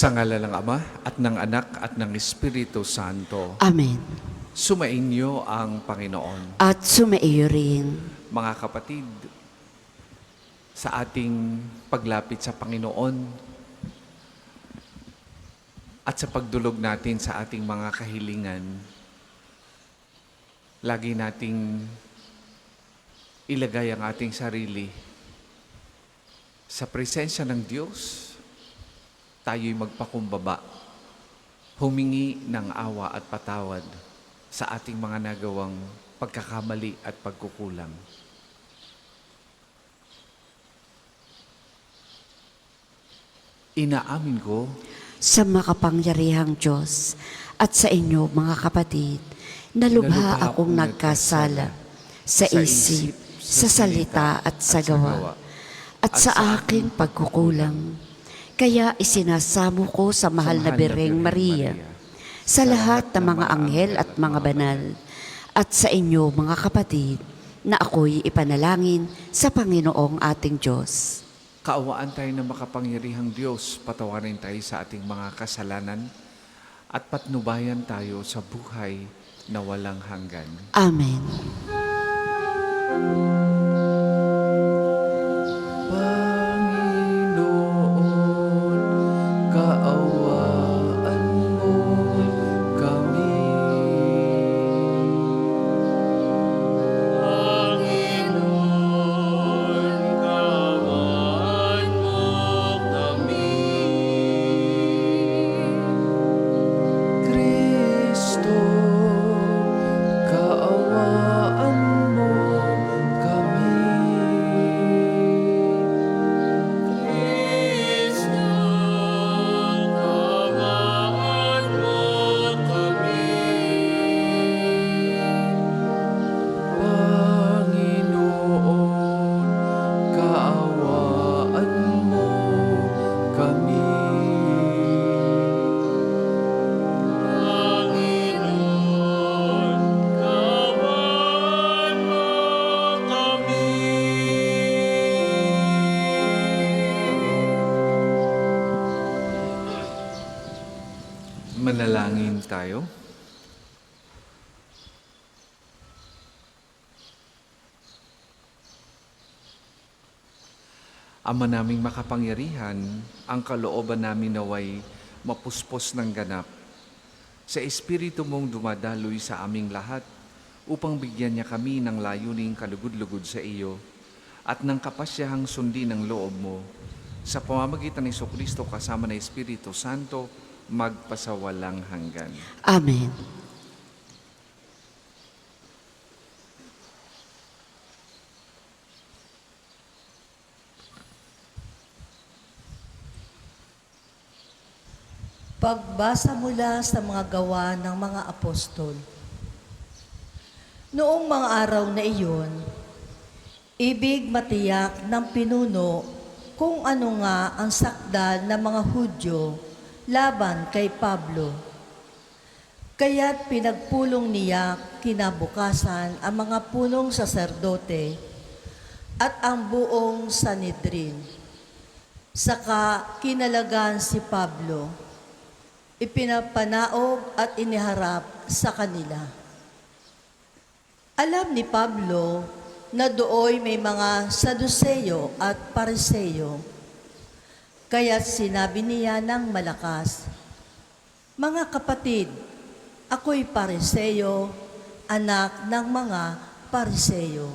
Sa ngalan ng Ama at ng Anak at ng Espiritu Santo. Amen. Sumainyo ang Panginoon. At sumaiyo rin. Mga kapatid, sa ating paglapit sa Panginoon at sa pagdulog natin sa ating mga kahilingan, lagi nating ilagay ang ating sarili sa presensya ng Diyos. Tayo'y magpakumbaba, humingi ng awa at patawad sa ating mga nagawang pagkakamali at pagkukulang. Inaamin ko Sa makapangyarihang Diyos at sa inyo mga kapatid, na lubha akong nagkasala sa isip, sa salita at sa gawa, at sa aking pagkukulang. Kaya isinasamo ko sa mahal na Birheng Maria, sa lahat ng mga anghel at mga banal, at sa inyo mga kapatid, na ako'y ipanalangin sa Panginoong ating Diyos. kaawaan tayo ng makapangyarihang Diyos, patawarin tayo sa ating mga kasalanan at patnubayan tayo sa buhay na walang hanggan. Amen. Panginoon, kaawaan mo kami. Kristo, kaawaan mo kami. Panginoon, kaawaan mo kami. Manalangin tayo. Ama naming makapangyarihan, ang kalooban namin naway mapuspos ng ganap. Sa Espiritu mong dumadaloy sa aming lahat upang bigyan niya kami ng layuning kalugod-lugod sa iyo at ng kapasyahang sundin ng loob mo. Sa pamamagitan ni Jesucristo kasama ng Espiritu Santo, magpasawalang hanggan. Amen. Pagbasa mula sa mga gawa ng mga apostol. Noong mga araw na iyon, ibig matiyak ng pinuno kung ano nga ang sakdal ng mga Hudyo laban kay Pablo. Kaya't pinagpulong niya kinabukasan ang mga punong saserdote at ang buong Sanhedrin. Saka kinalagan si Pablo. Ipinapanaog at iniharap sa kanila. Alam ni Pablo na dooy may mga Saduseyo at Pariseyo. Kaya't sinabi niya ng malakas, "Mga kapatid, ako'y Pariseyo, anak ng mga Pariseyo.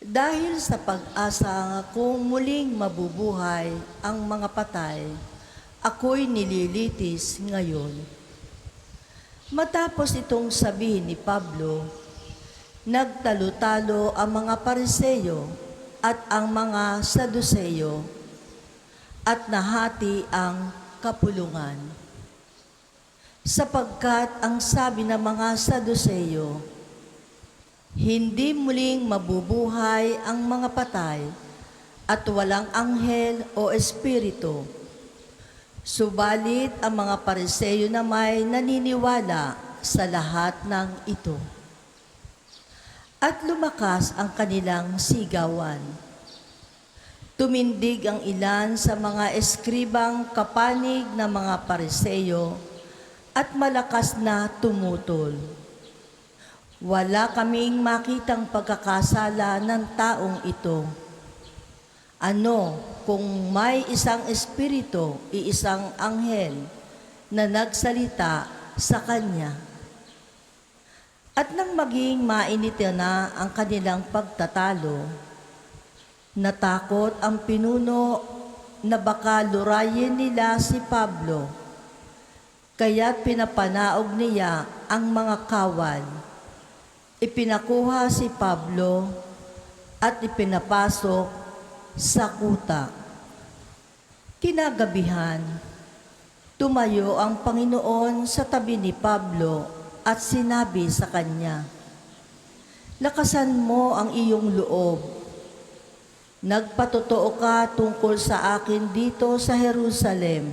Dahil sa pag-asa kung muling mabubuhay ang mga patay, ako'y nililitis ngayon." Matapos itong sabihin ni Pablo, nagtalo-talo ang mga Pariseyo at ang mga Saduseyo at nahati ang kapulungan. Sapagkat ang sabi ng mga Saduseyo, hindi muling mabubuhay ang mga patay at walang anghel o espiritu. Subalit ang mga Pariseyo na may naniniwala sa lahat ng ito. At lumakas ang kanilang sigawan. Tumindig ang ilan sa mga eskribang kapanig na mga Pariseo at malakas na tumutol. Wala kaming makitang pagkakasala ng taong ito. Ano kung may isang espiritu, iisang anghel na nagsalita sa kanya? At nang maging mainit na ang kanilang pagtatalo, natakot ang pinuno na baka lurayin nila si Pablo, kaya't pinapanaog niya ang mga kawal. Ipinakuha si Pablo at ipinapasok sa kuta. Kinagabihan, tumayo ang Panginoon sa tabi ni Pablo at sinabi sa kanya, "Lakasan mo ang iyong loob. Nagpatotoo ka tungkol sa akin dito sa Jerusalem.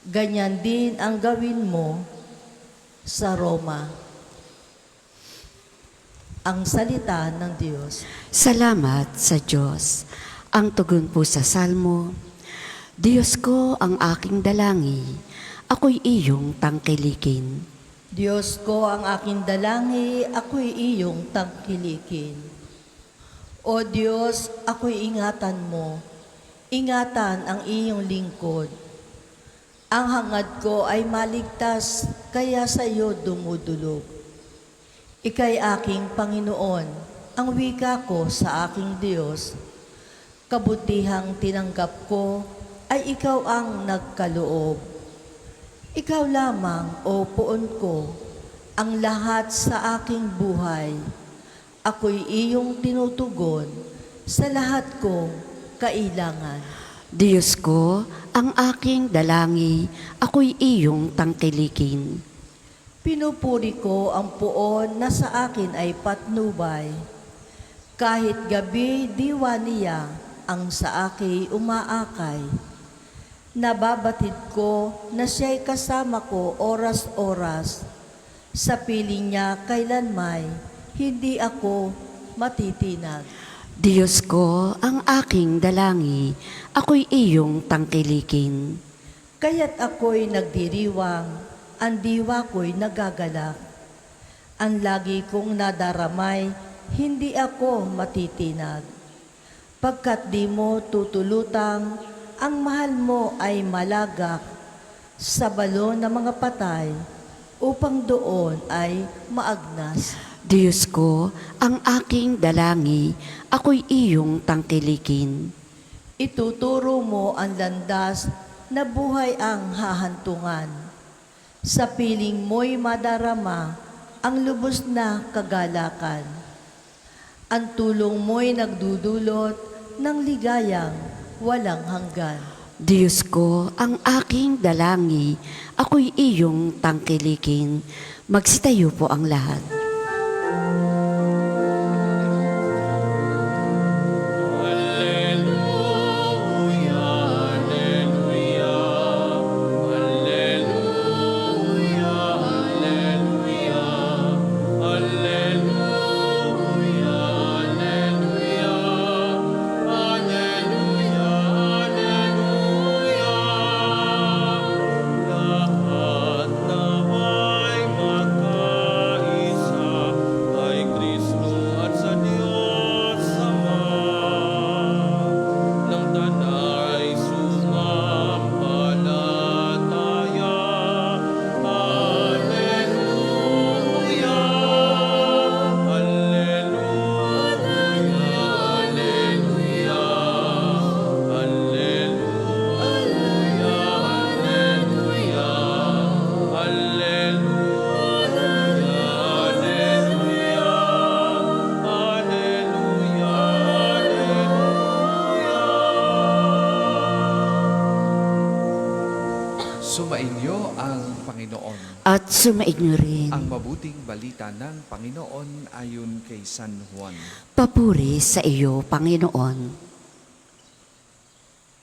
Ganyan din ang gawin mo sa Roma." Ang salita ng Diyos. Salamat sa Diyos. Ang tugon po sa Salmo, Diyos ko ang aking dalangi, ako'y iyong tangkilikin. Diyos ko ang aking dalangi, ako'y iyong tangkilikin. O Diyos, ako'y ingatan mo, ingatan ang iyong lingkod. Ang hangad ko ay maligtas, kaya sa iyo dumudulog. Ika'y aking Panginoon, ang wika ko sa aking Diyos. Kabutihang tinanggap ko ay ikaw ang nagkaloob. Ikaw lamang, o Poon ko, ang lahat sa aking buhay. Ako'y iyong tinutugon sa lahat kong kailangan. Diyos ko ang aking dalangi, ako'y iyong tangkilikin. Pinupuri ko ang Poon na sa akin ay patnubay. Kahit gabi diwa niya ang sa akin umaakay. Nababatid ko na siya'y kasama ko oras-oras. Sa piling niya kailanmay, hindi ako matitinag. Diyos ko ang aking dalangi, ako'y iyong tangkilikin. Kaya't ako'y nagdiriwang, ang diwa ko'y nagagalak. Ang lagi kong nadaramay, hindi ako matitinag. Pagkat di mo tutulutang, ang mahal mo ay malagak sa balon ng mga patay, upang doon ay maagnas. Diyos ko ang aking dalangi, ako'y iyong tangkilikin. Ituturo mo ang landas na buhay ang hahantungan. Sa piling mo'y madarama ang lubos na kagalakan. Ang tulong mo'y nagdudulot ng ligayang walang hanggan. Diyos ko ang aking dalangi, ako'y iyong tangkilikin. Magsitayo po ang lahat. Sumainyo ang Panginoon. At sumainyo rin. Ang mabuting balita ng Panginoon ayon kay San Juan. Papuri sa iyo, Panginoon.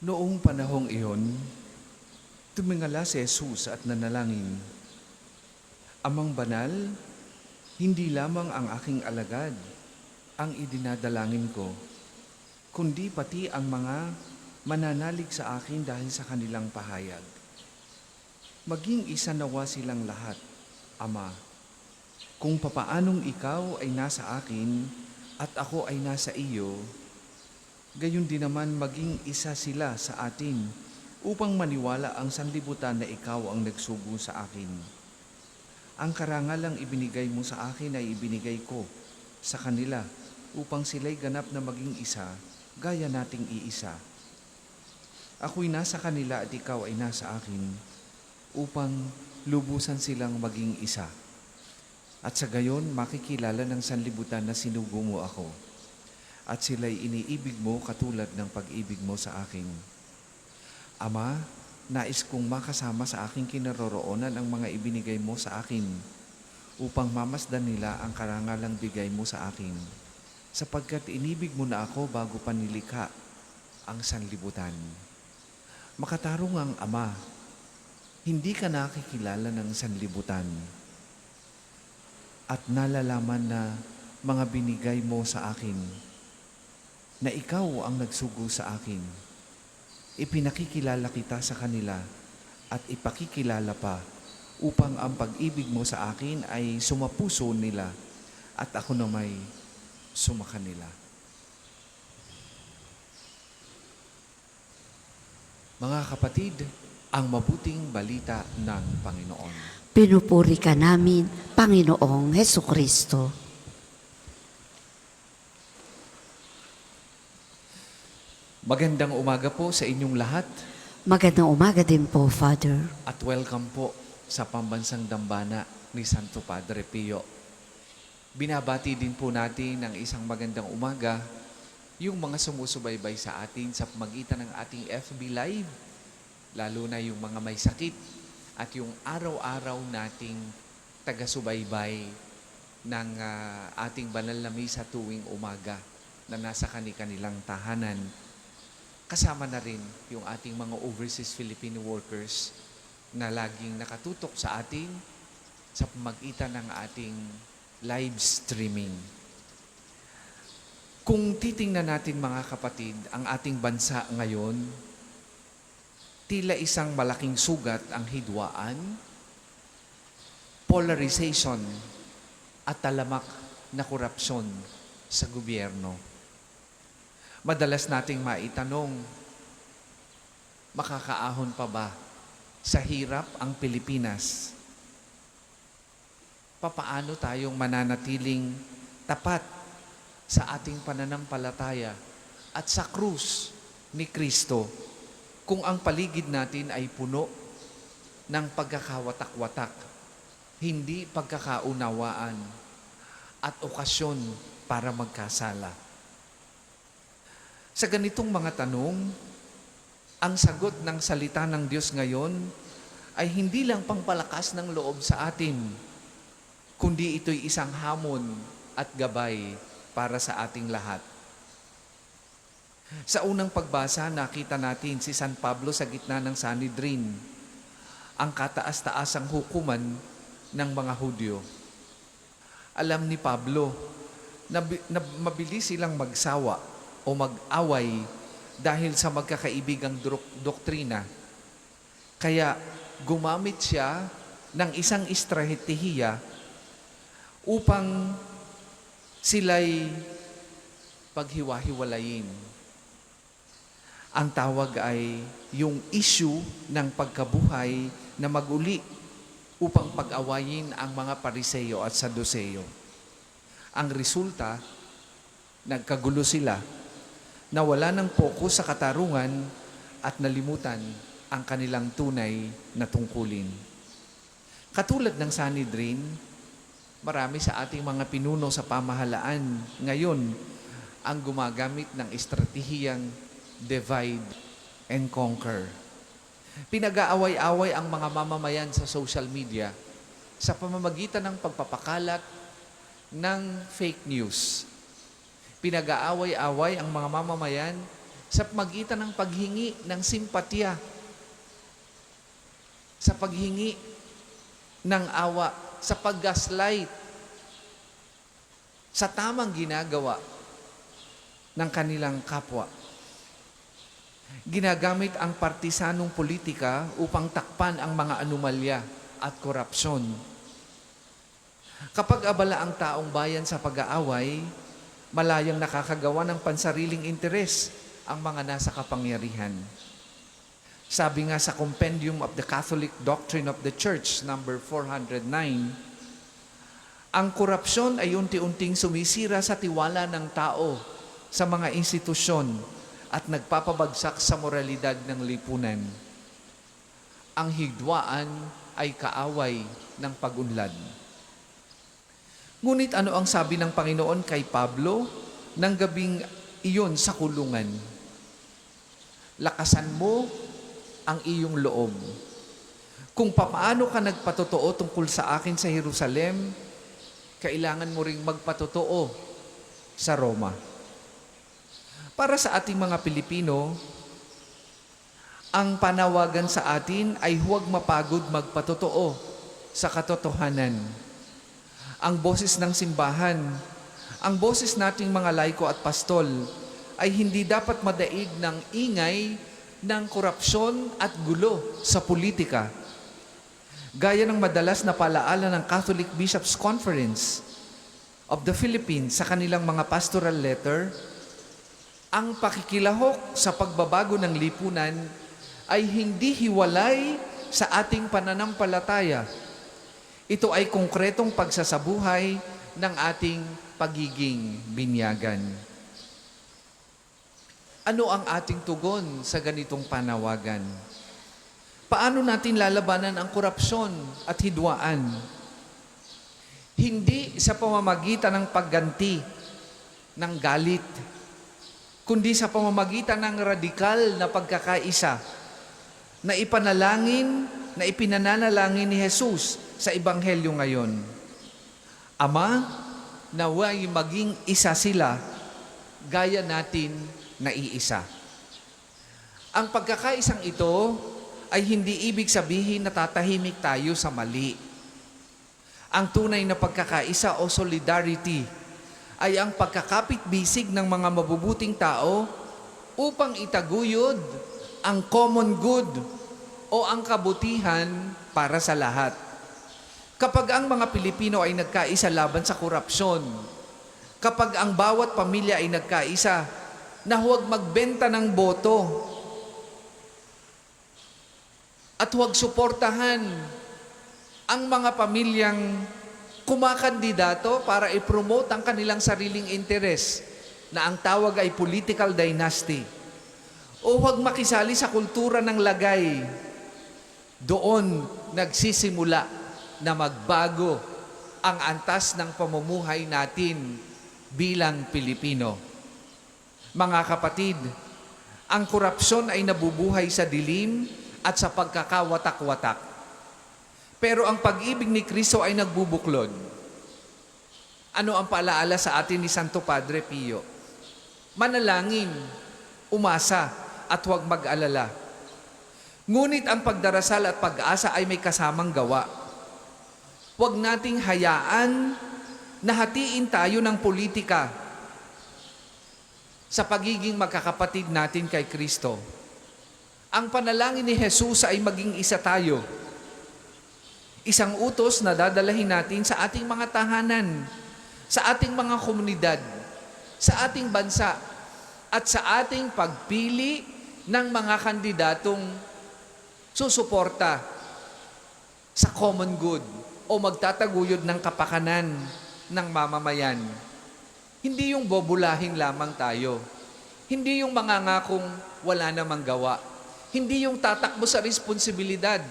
Noong panahong iyon, tumingala si Jesus at nanalangin, "Amang banal, hindi lamang ang aking alagad ang idinadalangin ko, kundi pati ang mga mananalig sa akin dahil sa kanilang pahayag. Maging isa nawa silang lahat, Ama, kung papaanong ikaw ay nasa akin at ako ay nasa iyo, gayon din naman maging isa sila sa atin upang maniwala ang sanlibutan na ikaw ang nagsugo sa akin. Ang karangalang ibinigay mo sa akin ay ibinigay ko sa kanila upang sila'y ganap na maging isa, gaya nating iisa. Ako'y nasa kanila at ikaw ay nasa akin upang lubusan silang maging isa. At sa gayon, makikilala ng sanlibutan na sinugo mo ako. At sila'y iniibig mo katulad ng pag-ibig mo sa akin. Ama, nais kong makasama sa aking kinaroroonan ang mga ibinigay mo sa akin upang mamasdan nila ang karangalang bigay mo sa akin, sapagkat inibig mo na ako bago pa nilikha ang sanlibutan. Makatarong ang Ama, hindi ka nakikilala ng sanlibutan at nalalaman na mga binigay mo sa akin, na ikaw ang nagsugo sa akin. Ipinakikilala kita sa kanila at ipakikilala pa upang ang pag-ibig mo sa akin ay sumapuso nila at ako na may sumakanila. Mga kapatid, ang mabuting balita ng Panginoon. Pinupuri ka namin, Panginoong Hesukristo. Magandang umaga po sa inyong lahat Magandang umaga din po, Father. at welcome po sa Pambansang Dambana ni Santo Padre Pio. Binabati din po natin ng isang magandang umaga yung mga sumusubaybay sa atin sa pamagitan ng ating FB Live, lalo na yung mga may sakit at yung araw-araw nating taga-subaybay ng ating banal na misa tuwing umaga na nasa kanilang tahanan. Kasama na rin yung ating mga overseas Filipino workers na laging nakatutok sa atin sa pamagitan ng ating live streaming. Kung titingnan natin mga kapatid, ang ating bansa ngayon, tila isang malaking sugat ang hidwaan, polarization at talamak na korupsyon sa gobyerno. Madalas nating maitanong, makakaahon pa ba sa hirap ang Pilipinas? Papaano tayong mananatiling tapat sa ating pananampalataya at sa krus ni Kristo kung ang paligid natin ay puno ng pagkakawatak-watak, hindi pagkakaunawaan at okasyon para magkasala? Sa ganitong mga tanong, ang sagot ng salita ng Diyos ngayon ay hindi lang pangpalakas ng loob sa atin, kundi ito'y isang hamon at gabay para sa ating lahat. Sa unang pagbasa, nakita natin si San Pablo sa gitna ng Sanhedrin, ang kataas-taasang hukuman ng mga Hudyo. Alam ni Pablo na mabilis silang magsawa o mag-away dahil sa magkakaibigang doktrina. Kaya gumamit siya ng isang estratehiya upang sila'y paghiwa-hiwalayin. Ang tawag ay yung issue ng pagkabuhay na maguli upang pag-awayin ang mga Pariseo at Saduceo. Ang resulta, nagkagulo sila, nawala ng pokus sa katarungan at nalimutan ang kanilang tunay na tungkulin. Katulad ng Sanhedrin, marami sa ating mga pinuno sa pamahalaan ngayon ang gumagamit ng estratehiyang divide and conquer. Pinag-aaway-away ang mga mamamayan sa social media sa pamamagitan ng pagpapakalat ng fake news. Pinag-aaway-away ang mga mamamayan sa pamamagitan ng paghingi ng simpatya, sa paghingi ng awa, sa pag-gaslight, sa tamang ginagawa ng kanilang kapwa. Ginagamit ang partisanong politika upang takpan ang mga anomalya at korupsyon. Kapag abala ang taong bayan sa pag-aaway, malayang nakakagawa ng pansariling interes ang mga nasa kapangyarihan. Sabi nga sa Compendium of the Catholic Doctrine of the Church, number 409, ang korupsyon ay unti-unting sumisira sa tiwala ng tao sa mga institusyon at nagpapabagsak sa moralidad ng lipunan. Ang hidwaan ay kaaway ng pag-unlad. Ngunit ano ang sabi ng Panginoon kay Pablo ng gabing iyon sa kulungan? Lakasan mo ang iyong loob. Kung papaano ka nagpatotoo tungkol sa akin sa Jerusalem, kailangan mo ring magpatotoo sa Roma. Para sa ating mga Pilipino, ang panawagan sa atin ay huwag mapagod magpatotoo sa katotohanan. Ang boses ng simbahan, ang boses nating mga laiko at pastol ay hindi dapat madaig ng ingay ng korupsyon at gulo sa politika. Gaya ng madalas na palaala ng Catholic Bishops' Conference of the Philippines sa kanilang mga pastoral letter, ang pakikilahok sa pagbabago ng lipunan ay hindi hiwalay sa ating pananampalataya. Ito ay konkretong pagsasabuhay ng ating pagiging binyagan. Ano ang ating tugon sa ganitong panawagan? Paano natin lalabanan ang korupsyon at hidwaan? Hindi sa pamamagitan ng pagganti ng galit, kundi sa pamamagitan ng radikal na pagkakaisa na ipinananalangin ni Jesus sa Ebanghelyo ngayon. Ama, naway maging isa sila gaya natin na iisa. Ang pagkakaisang ito ay hindi ibig sabihin na tatahimik tayo sa mali. Ang tunay na pagkakaisa o solidarity ay ang pagkakapit-bisig ng mga mabubuting tao upang itaguyod ang common good o ang kabutihan para sa lahat. Kapag ang mga Pilipino ay nagkaisa laban sa korupsyon, kapag ang bawat pamilya ay nagkaisa na huwag magbenta ng boto at huwag suportahan ang mga pamilyang kumakandidato para i-promote ang kanilang sariling interes na ang tawag ay political dynasty, o huwag makisali sa kultura ng lagay, doon nagsisimula na magbago ang antas ng pamumuhay natin bilang Pilipino. Mga kapatid, ang korupsyon ay nabubuhay sa dilim at sa pagkakawatak-watak. Pero ang pag-ibig ni Kristo ay nagbubuklod. Ano ang paalaala sa atin ni Santo Padre Pio? Manalangin, umasa, at huwag mag-alala. Ngunit ang pagdarasal at pag-asa ay may kasamang gawa. Huwag nating hayaan na hatiin tayo ng politika sa pagiging magkakapatid natin kay Kristo. Ang panalangin ni Jesus ay maging isa tayo. Isang utos na dadalahin natin sa ating mga tahanan, sa ating mga komunidad, sa ating bansa, at sa ating pagpili ng mga kandidatong susuporta sa common good o magtataguyod ng kapakanan ng mamamayan. Hindi yung bobulahin lamang tayo. Hindi yung mangangakong wala namang gawa. Hindi yung tatakbo sa responsibilidad.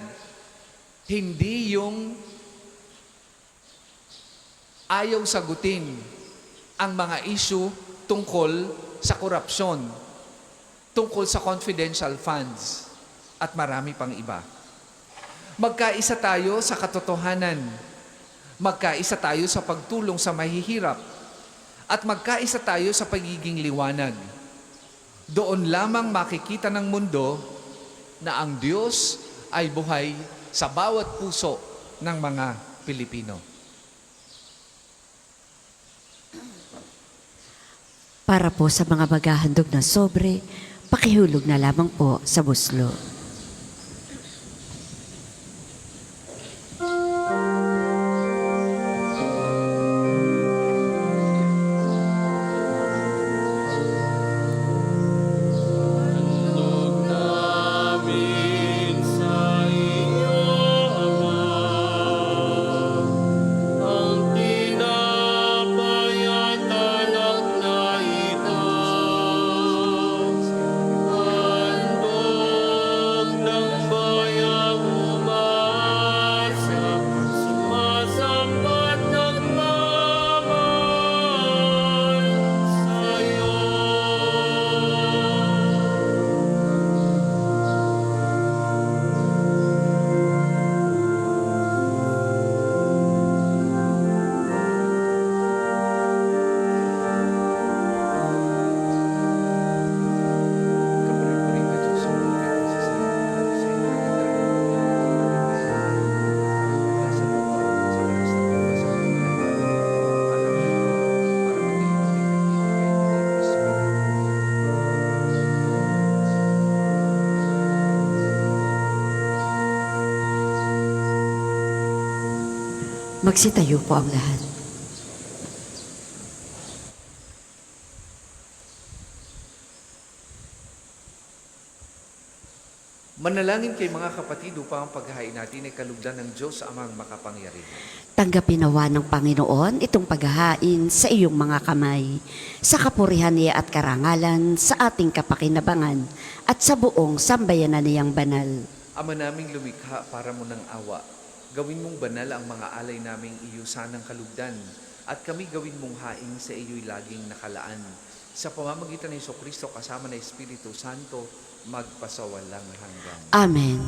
Hindi yung ayaw sagutin ang mga issue tungkol sa korupsyon, tungkol sa confidential funds, at marami pang iba. Magkaisa tayo sa katotohanan, magkaisa tayo sa pagtulong sa mahihirap, at magkaisa tayo sa pagiging liwanag. Doon lamang makikita ng mundo na ang Diyos ay buhay sa bawat puso ng mga Pilipino. Para po sa mga maghahandog ng sobre, pakihulog na lamang po sa buslo. Namin sa iyo, Ama, ang tinapay at alak na ito, handog ng bayang umasa, sumasambat nagmamahal sa iyo. Kapuri-puri ka, Diyos, sa mga kasasalanan, sa iyong kagandahan. Nasa lupa, sa walas na pagpasakot na namin, alam mo, para maging kay Espiritu. Magsitayo po ang lahat. Manalangin kay mga kapatid upang ang paghahain natin ay kalugdan ng Diyos Amang makapangyarihan. Tanggapin nawa ng Panginoon itong paghahain sa iyong mga kamay, sa kapurihan niya at karangalan, sa ating kapakinabangan, at sa buong sambayanan niyang banal. Ama naming lumikha para mo ng awa, gawin mong banal ang mga alay naming iyusan ng kalugdan, at kami gawin mong haing sa iyo'y laging nakalaan. Sa pamamagitan ng Jesucristo kasama ng Espiritu Santo, magpasawalang hanggan. Amen.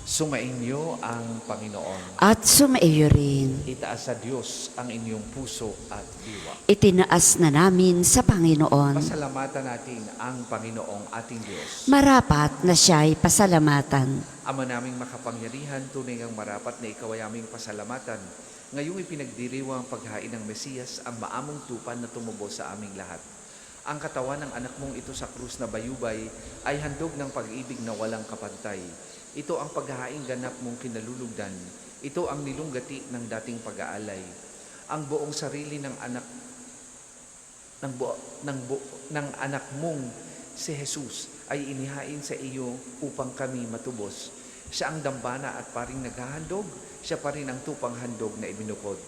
Sumainyo ang Panginoon. At sumaiyo rin. Itaas sa Diyos ang inyong puso at diwa. Itinaas na namin sa Panginoon. Pasalamatan natin ang Panginoong ating Diyos. Marapat na siya'y pasalamatan. Ama naming makapangyarihan, tunay ang marapat na ikaw ay aming pasalamatan. Ngayong ipinagdiriwang ang paghain ng Mesiyas, ang maamong tupan na tumubos sa aming lahat. Ang katawan ng anak mong ito sa krus na bayubay ay handog ng pag-ibig na walang kapantay. Ito ang paghahaing ganap mong kinalulugdan. Ito ang nilunggati ng dating pag-aalay. Ang buong sarili ng anak mong si Jesus ay inihain sa iyo upang kami matubos. Siya ang dambana at paring naghahandog. Siya pa rin ang tupang handog na ibinukod.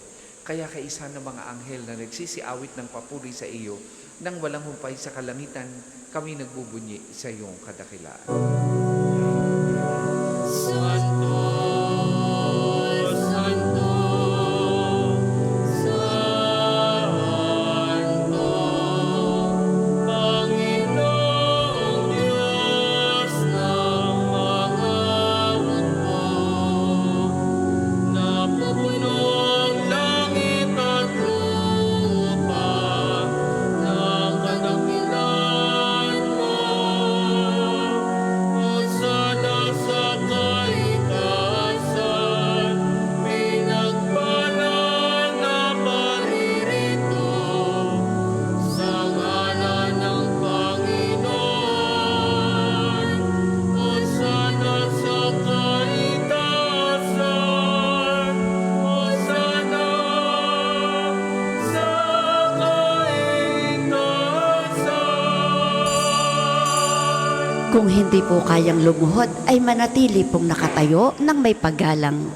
Kaya kaisa ng mga anghel na nagsisiawit ng papuri sa iyo, nang walang humpay sa kalangitan, kami nagbubunyi sa iyong kadakilaan. Santo, Santo, Santo, Panginoong Diyos ng mga hukbo, napupuno ang langit at lupa ng kadakilan mo. Hosana sa kaitaasan, pinagpala na paririto sa ngalan ng Panginoon. Hosana sa kaitaasan, Hosana sa kaitaasan. Kung hindi po kayang lumuhod, ay manatili pong nakatayo ng may paggalang.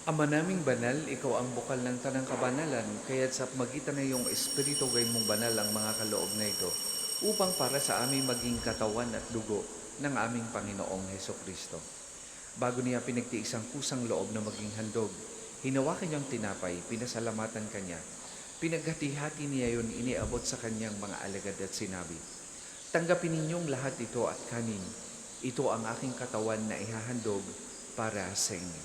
Ama naming banal, ikaw ang bukal ng tanang kabanalan, kaya't sa magitan na iyong Espiritu gawin mong banal ang mga kaloob na ito, upang para sa aming maging katawan at dugo ng aming Panginoong Hesukristo. Bago niya pinagtiis ang kusang loob na maging handog, hinawakan niyang tinapay, pinasalamatan kanya. Pinaghati-hati niya yun, iniabot sa kanyang mga alagad at sinabi, "Tanggapin ninyong lahat ito at kanin. Ito ang aking katawan na ihahandog para sa inyo."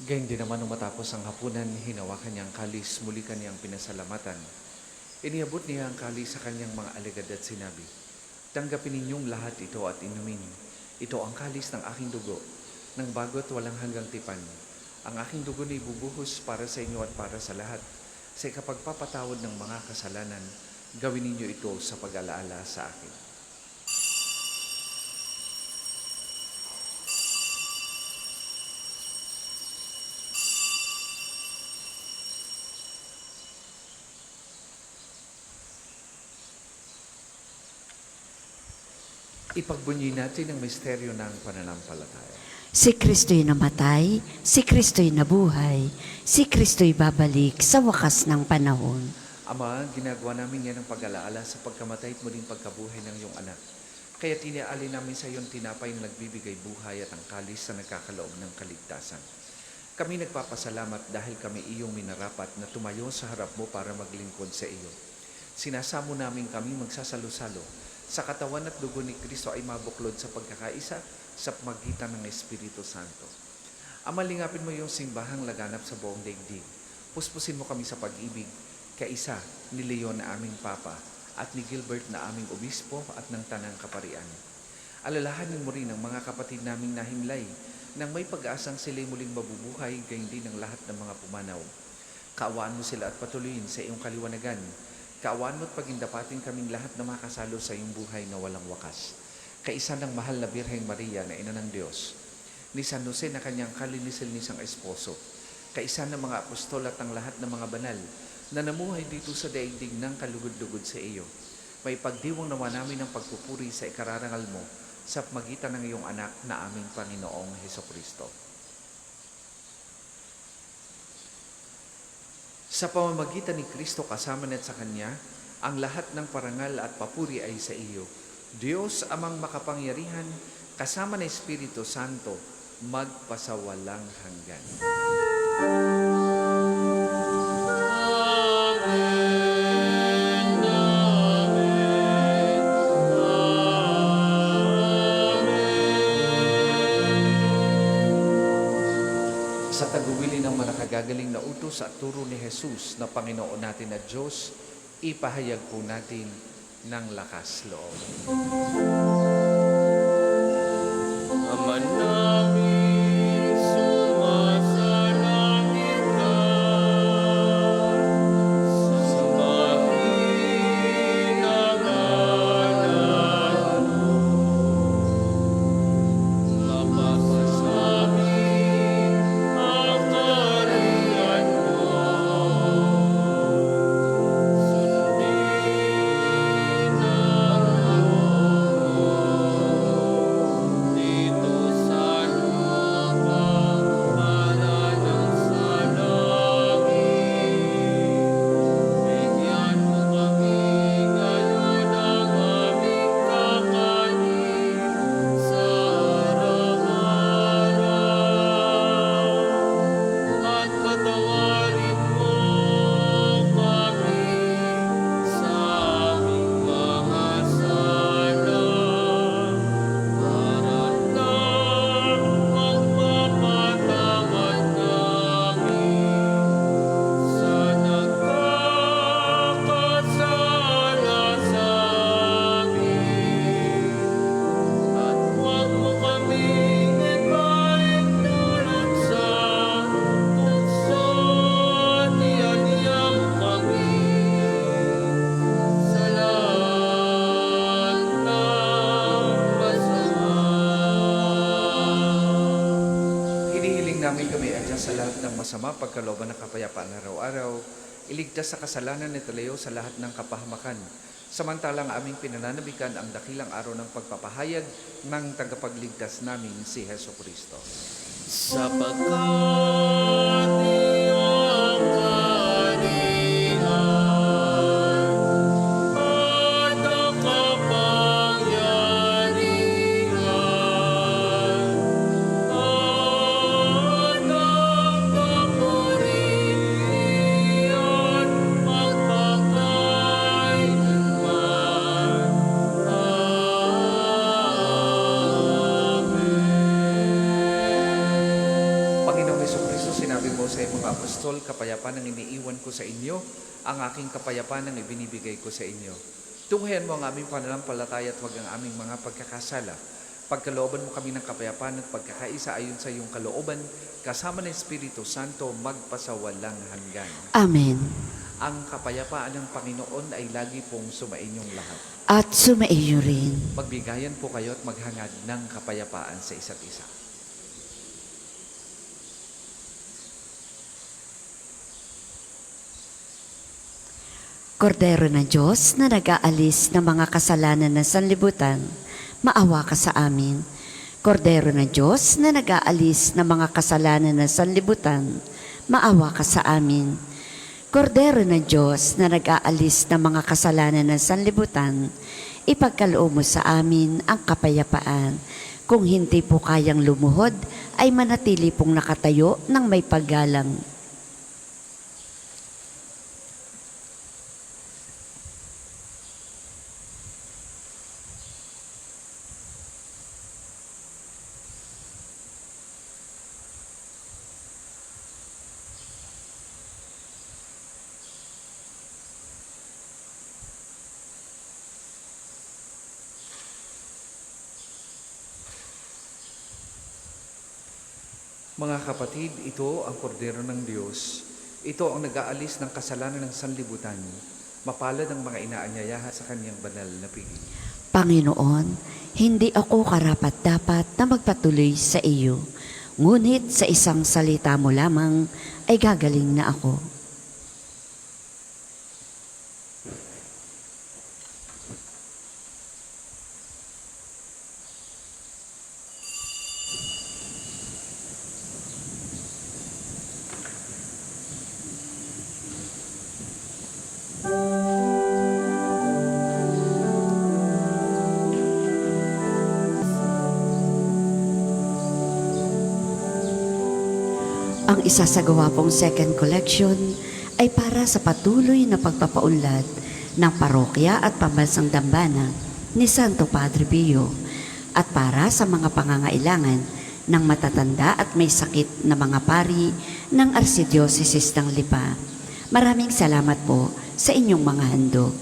Gayun din naman nung matapos ang hapunan, hinawakan niyang kalis, muli kaniyang pinasalamatan. Iniabot niya ang kalis sa kanyang mga alagad at sinabi, "Tanggapin ninyong lahat ito at inumin. Ito ang kalis ng aking dugo, ng bago't walang hanggang tipan. Ang aking dugo na ibubuhos para sa inyo at para sa lahat. Sa kapagpapatawad ng mga kasalanan, gawin ninyo ito sa pag-alaala sa akin." Ipagbunyi natin ang misteryo ng pananampalataya. Si Kristo'y namatay, si Kristo'y nabuhay, si Kristo'y babalik sa wakas ng panahon. Ama, ginagawa namin yan ang pag-alaala sa pagkamatay at muling pagkabuhay ng iyong anak. Kaya tiniaalin namin sa iyong tinapay na nagbibigay buhay at ang kalis na nagkakaloob ng kaligtasan. Kami nagpapasalamat dahil kami iyong minarapat na tumayo sa harap mo para maglingkod sa iyo. Sinasamo namin kami magsasalo-salo sa katawan at dugo ni Kristo ay mabuklod sa pagkakaisa sa magitan ng Espiritu Santo. Ama, lingapin mo yung simbahang laganap sa buong daigdig. Puspusin mo kami sa pag-ibig, kaisa ni Leon na aming Papa at ni Gilbert na aming Obispo at ng Tanang Kaparian. Alalahanin mo rin ang mga kapatid naming nahimlay nang may pag-asang sila'y muling mabubuhay, gayon din ang lahat ng mga pumanaw. Kaawaan mo sila at patuloyin sa iyong kaliwanagan. Kaawaan mo at pagindapatin kaming lahat na makasalo sa iyong buhay na walang wakas. Kaisa ng mahal na Birheng Maria na Ina ng Diyos, ni San Jose na kanyang kalinisil-nisang esposo, kaisa ng mga apostol at ang lahat ng mga banal na namuhay dito sa daigdig ng kalugod-lugod sa iyo. May pagdiwang naman namin ng pagpupuri sa ikararangal mo sa magitan ng iyong anak na aming Panginoong Hesukristo. Sa pamamagitan ni Kristo kasama na't sa Kanya, ang lahat ng parangal at papuri ay sa iyo. Diyos amang makapangyarihan, kasama ng Espiritu Santo, magpasawalang hanggan. Sa tagubilin ng manakagagaling na utos at turo ni Jesus na Panginoon natin at Diyos, ipahayag po natin ng lakas loob. Ama namin, sumasalangit ka. Sambahin ang ngalan mo. Mapasamin ang kaharian mo. Sundin ang dito sa lupa para ng sa langit. Bigyan mo kami ngayon ng aming kakanin sa araw-araw. At patawarin mo kami sa aming mga sala. Para lang magpapatawad namin sa nagkakasala sa amin. At huwag mo kaming ipaintulot sa tukso at ianiya mo kami sa lahat ng masama. Hinihiling namin kami adyan sa lahat ng masama, pagkalooban ng kapayapaan araw-araw, iligtas sa kasalanan at ilayo sa lahat ng kapahamakan. Samantalang aming pinananabikan ang dakilang araw ng pagpapahayag ng tagapagligtas namin si Hesukristo. Sapagkat iyong kaharian at ang kapangyarihan at ang papurihan magpakailanman. Amen. Panginoong Hesukristo, sinabi mo sa iyong mga apostol, kapayapaan ang iniiwan ko sa inyo, ang aking kapayapaan ang ibinibigay ko sa inyo. Tunghayan mo ang aming pananampalataya at huwag ang aming mga pagkakasala. Pagkalooban mo kami ng kapayapaan at pagkakaisa ayon sa iyong kalooban, kasama ng Espiritu Santo, magpasawalang hanggan. Amen. Ang kapayapaan ng Panginoon ay lagi pong sumainyong lahat. At sumaiyo rin. Magbigayan po kayo at maghangad ng kapayapaan sa isa't isa. Kordero ng Diyos na nag-aalis ng mga kasalanan ng sanlibutan, maawa ka sa amin. Kordero ng Diyos na nag-aalis ng mga kasalanan ng sanlibutan, maawa ka sa amin. Kordero ng Diyos na nag-aalis ng mga kasalanan ng sanlibutan, ipagkaloob mo sa amin ang kapayapaan. Kung hindi po kayang lumuhod, ay manatili pong nakatayo ng may paggalang. Mga kapatid, ito ang kordero ng Diyos. Ito ang nag-aalis ng kasalanan ng sanlibutan. Mapalad ang mga inaanyayahan sa kanyang banal na piging. Panginoon, hindi ako karapat-dapat na magpatuloy sa iyo. Ngunit sa isang salita mo lamang ay gagaling na ako. Ang isasagawa pong second collection ay para sa patuloy na pagpapaunlad ng parokya at pambansang dambana ni Santo Padre Pio at para sa mga pangangailangan ng matatanda at may sakit na mga pari ng Arsidioceses ng Lipa. Maraming salamat po sa inyong mga handog.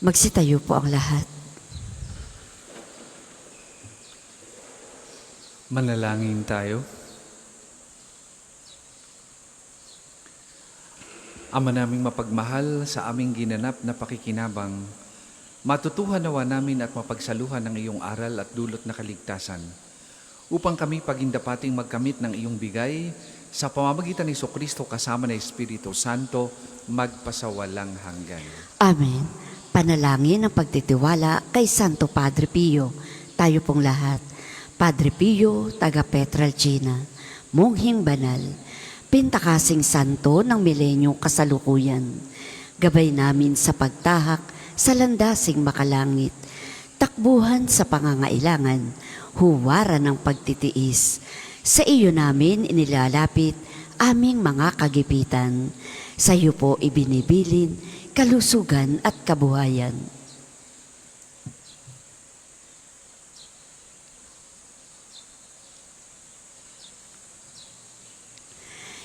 Magsitayo po ang lahat. Manalangin tayo. Ama naming mapagmahal, sa aming ginanap na pakikinabang, matutuhan nawa namin at mapagsaluhan ng iyong aral at dulot na kaligtasan, upang kami pagindapating magkamit ng iyong bigay sa pamamagitan ni Jesucristo kasama ng Espiritu Santo, magpasawalang hanggan. Amen. Panalangin ang pagtitiwala kay Santo Padre Pio. Tayo pong lahat. Padre Pio, taga Petralcina, monghing banal, pintakasing santo ng milenyong kasalukuyan. Gabay namin sa pagtahak sa landasing makalangit, takbuhan sa pangangailangan, huwaran ng pagtitiis. Sa iyo namin inilalapit aming mga kagipitan. Sa iyo po ibinibilin kalusugan at kabuhayan.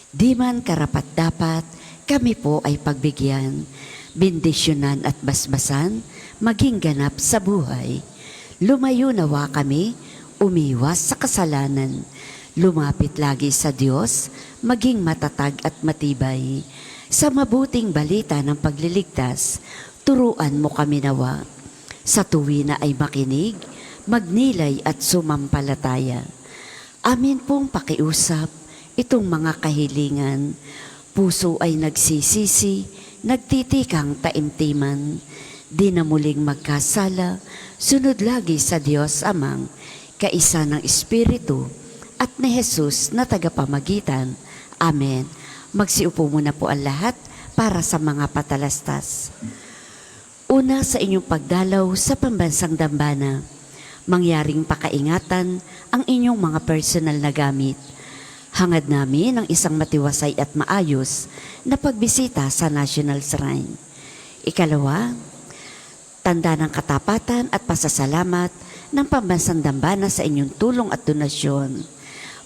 Di man karapat-dapat, kami po ay pagbigyan, bendisyonan at basbasan, maging ganap sa buhay. Lumayo nawa kami, umiwas sa kasalanan, lumapit lagi sa Diyos, maging matatag at matibay. Sa mabuting balita ng pagliligtas, turuan mo kami nawa. Sa tuwi na ay makinig, magnilay at sumampalataya. Amin pong pakiusap, itong mga kahilingan. Puso ay nagsisisi, nagtitikang taimtiman, di na muling magkasala, sunod lagi sa Diyos Amang, kaisa ng Espiritu, at ni Jesus na tagapamagitan. Amen. Magsiupo muna po ang lahat para sa mga patalastas. Una sa inyong pagdalaw sa pambansang dambana, mangyaring pakaingatan ang inyong mga personal na gamit. Hangad namin ang isang matiwasay at maayos na pagbisita sa National Shrine. Ikalawa, tanda ng katapatan at pasasalamat ng pambansang dambana sa inyong tulong at donasyon.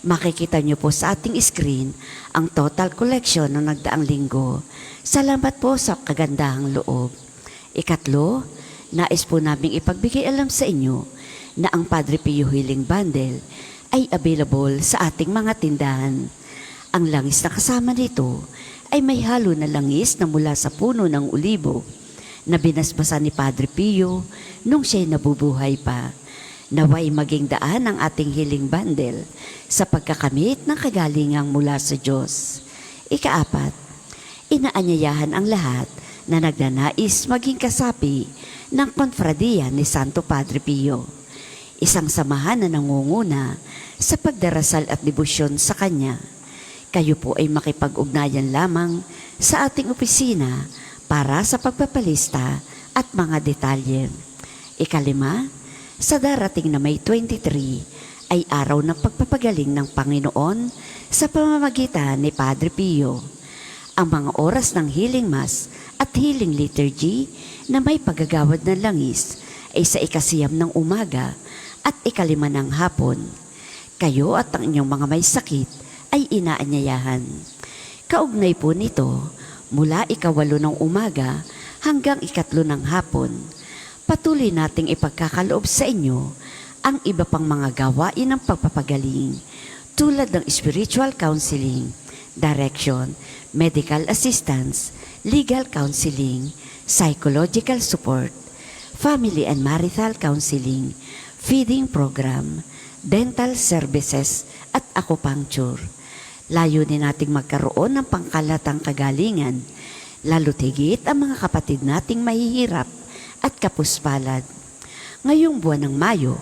Makikita niyo po sa ating screen ang total collection ng nagdaang linggo. Salamat po sa kagandahang loob. Ikatlo, nais po naming ipagbigay alam sa inyo na ang Padre Pio Healing Bundle ay available sa ating mga tindahan. Ang langis na kasama nito ay may halo na langis na mula sa puno ng ulibo na binasbasa ni Padre Pio nung siya'y nabubuhay pa. Naway maging daan ang ating healing bundle sa pagkakamit ng kagalingang mula sa Diyos. Ikaapat, inaanyayahan ang lahat na nagnanais maging kasapi ng konfradiya ni Santo Padre Pio, isang samahan na nangunguna sa pagdarasal at debosyon sa Kanya. Kayo po ay makipag-ugnayan lamang sa ating opisina para sa pagpapalista at mga detalye. Ikalima, sa darating na May 23 ay araw ng pagpapagaling ng Panginoon sa pamamagitan ni Padre Pio. Ang mga oras ng healing mass at healing liturgy na may paggagawad ng langis ay sa 9 ng umaga at 5 ng hapon. Kayo at ang inyong mga may sakit ay inaanyayahan. Kaugnay po nito, mula 8 ng umaga hanggang 3 ng hapon, patuloy nating ipagkakaloob sa inyo ang iba pang mga gawain ng pagpapagaling tulad ng spiritual counseling, direction, medical assistance, legal counseling, psychological support, family and marital counseling, feeding program, dental services at acupuncture. Layunin nating magkaroon ng pangkalatang kagalingan, lalo tigit ang mga kapatid nating mahihirap at kapuspalad. Ngayong buwan ng Mayo,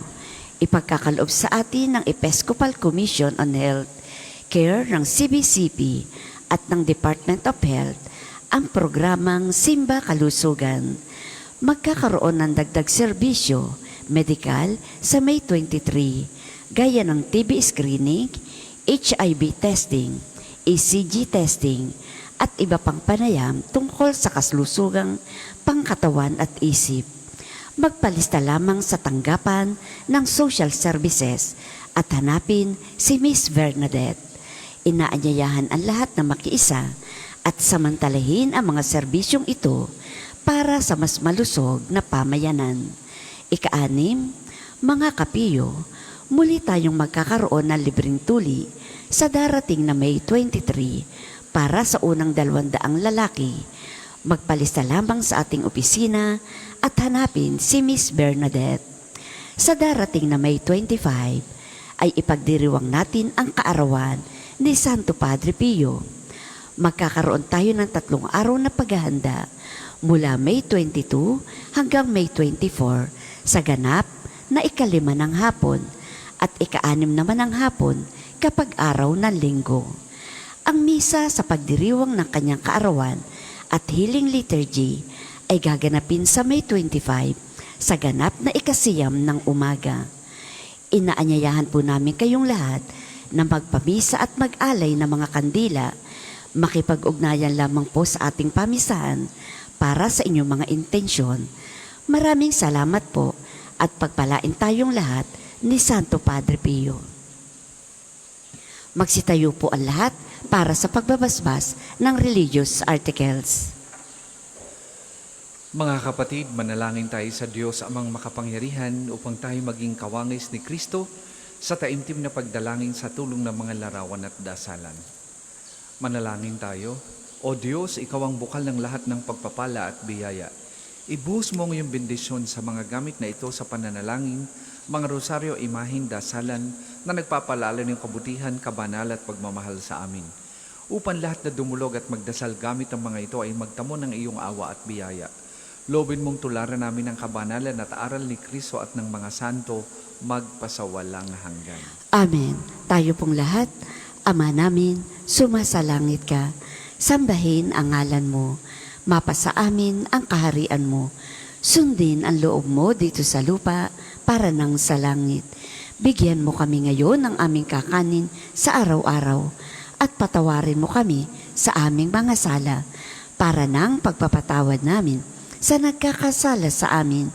ipagkakaloob sa atin ng Episcopal Commission on Health Care ng CBCP at ng Department of Health ang programang Simba Kalusugan. Magkakaroon ng dagdag serbisyo medikal sa May 23, gaya ng TB screening, HIV testing, ECG testing, at iba pang panayam tungkol sa kalusugang pangkatawan at isip. Magpalista lamang sa tanggapan ng social services at hanapin si Miss Bernadette. Inaanyayahan ang lahat na makiisa at samantalahin ang mga serbisyong ito para sa mas malusog na pamayanan. Ika-6, mga kapiyo, muli tayong magkakaroon ng libreng tuli sa darating na May 23 para sa unang 200 lalaki. Magpalista lamang sa ating opisina at hanapin si Miss Bernadette. Sa darating na May 25 ay ipagdiriwang natin ang kaarawan ni Santo Padre Pio. Magkakaroon tayo ng 3 araw na paghahanda mula May 22 hanggang May 24 sa ganap na 5 ng hapon at 6 naman ng hapon kapag araw ng linggo. Ang misa sa pagdiriwang ng kanyang kaarawan at healing liturgy ay gaganapin sa May 25 sa ganap na 9 ng umaga. Inaanyayahan po namin kayong lahat na magpamisa at mag-alay ng mga kandila. Makipag-ugnayan lamang po sa ating pamisahan para sa inyong mga intensyon. Maraming salamat po at pagpalain tayong lahat ni Santo Padre Pio. Magsitayo po ang lahat para sa pagbabasbas ng religious articles. Mga kapatid, manalangin tayo sa Diyos amang makapangyarihan upang tayo maging kawangis ni Kristo sa taimtim na pagdalangin sa tulong ng mga larawan at dasalan. Manalangin tayo. O Diyos, Ikaw ang bukal ng lahat ng pagpapala at biyaya. Ibuhos mo ang iyong bendisyon sa mga gamit na ito sa pananalangin, mga rosaryo, imahin, dasalan na nagpapalala ng kabutihan, kabanal at pagmamahal sa amin. Upang lahat na dumulog at magdasal gamit ang mga ito ay magtamo ng iyong awa at biyaya. Lobin mong tularan namin ang kabanalan at aral ni Kristo at ng mga santo magpasawalang hanggan. Amen. Tayo pong lahat, Ama namin, sumasalangit ka. Sambahin ang ngalan mo. Mapasa amin ang kaharian mo. Sundin ang loob mo dito sa lupa para nang sa langit. Bigyan mo kami ngayon ng aming kakanin sa araw-araw at patawarin mo kami sa aming mga sala para nang pagpapatawad namin sa nagkakasala sa amin